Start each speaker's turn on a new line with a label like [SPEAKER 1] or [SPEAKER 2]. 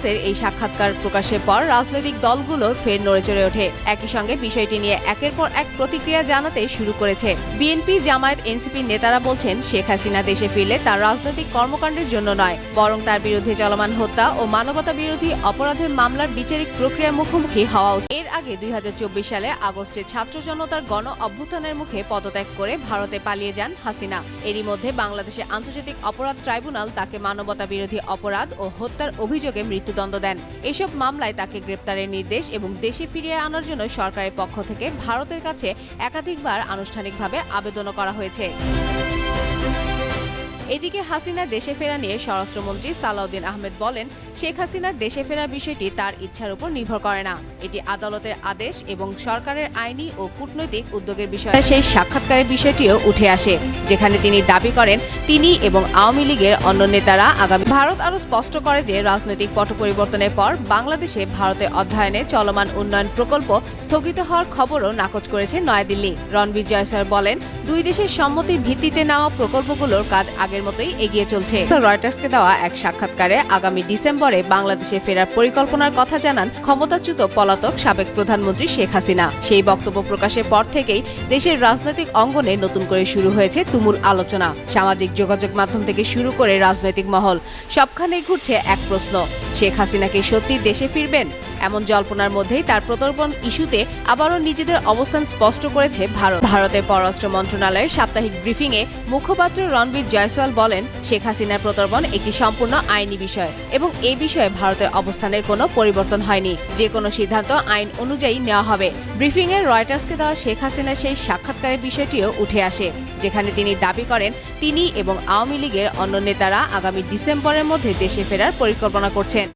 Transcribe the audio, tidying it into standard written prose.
[SPEAKER 1] আব্বাসের এই সাক্ষাৎকার প্রকাশের পর রাজনৈতিক দলগুলো ফের নড়েচড়ে ওঠে। একই সঙ্গে বিষয়টি নিয়ে একের পর এক প্রতিক্রিয়া জানাতে শুরু করেছে। বিএনপি, জামায়াত, এনসিপি নেতারা বলছেন শেখ হাসিনা দেশে ফিরলে তার রাজনৈতিক কর্মকাণ্ডের জন্য নয়, বরং তার বিরুদ্ধে চলমান হত্যা ও মানবতা বিরোধী অপরাধের মামলার বিচারিক প্রক্রিয়ার মুখোমুখি হওয়া উচিত। এর আগে ২০২৪ সালে আগস্টে ছাত্র জনতার গণ অভ্যুত্থানের মুখে পদত্যাগ করে ভারতে পালিয়ে যান হাসিনা। এরই মধ্যে বাংলাদেশে আন্তর্জাতিক অপরাধ ট্রাইব্যুনাল তাকে মানবতা বিরোধী অপরাধ ও হত্যার অভিযোগে মৃত্যুদণ্ড দেন। এসব মামলায় তাকে গ্রেপ্তারের নির্দেশ এবং দেশে ফিরিয়ে আনার জন্য সরকারের পক্ষ থেকে ভারতের কাছে একাধিকবার আনুষ্ঠানিকভাবে আবেদনও করা হয়েছে। এদিকে হাসিনা দেশে ফেরা নিয়ে স্বরাষ্ট্রমন্ত্রী সালাউদ্দিন আহমেদ বলেন, শেখ হাসিনার দেশে ফেরার বিষয়টি তার ইচ্ছার উপর নির্ভর করে না, এটি আদালতের আদেশ এবং সরকারের আইনি ও কূটনৈতিক উদ্যোগের বিষয়। সেই সাক্ষাৎকারের বিষয়টিও উঠে আসে, যেখানে তিনি দাবি করেন তিনি এবং আওয়ামী লীগের অন্য নেতারা আগামী। ভারত আরও স্পষ্ট করে যে রাজনৈতিক পট পরিবর্তনের পর বাংলাদেশে ভারতের অধ্যয়নে চলমান উন্নয়ন প্রকল্প স্থগিত হওয়ার খবরও নাকচ করেছে নয়াদিল্লি। রণবীর জয়সওয়াল বলেন, দুই দেশের সম্মতির ভিত্তিতে নেওয়া প্রকল্পগুলোর কাজ আগের মতোই এগিয়ে চলছে। রয়টার্সকে দেওয়া এক সাক্ষাৎকারে আগামী ডিসেম্বরে বাংলাদেশে ফেরার পরিকল্পনার কথা জানান ক্ষমতাচ্যুত পলাতক সাবেক প্রধানমন্ত্রী শেখ হাসিনা। সেই বক্তব্য প্রকাশের পর থেকেই দেশের রাজনৈতিক অঙ্গনে নতুন করে শুরু হয়েছে তুমুল আলোচনা। সামাজিক যোগাযোগ মাধ্যম থেকে শুরু করে রাজনৈতিক মহল সবখানেই ঘুরছে এক প্রশ্ন, শেখ হাসিনা কি সত্যি দেশে ফিরবেন? এমন জল্পনার মধ্যেই তার প্রত্যর্পণ ইস্যুতে আবারও নিজেদের অবস্থান স্পষ্ট করেছে ভারত। ভারতের পররাষ্ট্র মন্ত্রণালয়ের সাপ্তাহিক ব্রিফিংয়ে মুখপাত্র রণবীর জয়সওয়াল বলেন, শেখ হাসিনার প্রত্যর্পণ একটি সম্পূর্ণ আইনি বিষয় এবং এই বিষয়ে ভারতের অবস্থানের কোনো পরিবর্তন হয়নি। যে কোনো সিদ্ধান্ত আইন অনুযায়ী নেওয়া হবে। ব্রিফিংয়ে রয়টার্সকে দেওয়া শেখ হাসিনার সেই সাক্ষাৎকারের বিষয়টিও উঠে আসে, যেখানে তিনি দাবি করেন তিনি এবং আওয়ামী লীগের অন্য নেতারা আগামী ডিসেম্বরের মধ্যে দেশে ফেরার পরিকল্পনা করছেন।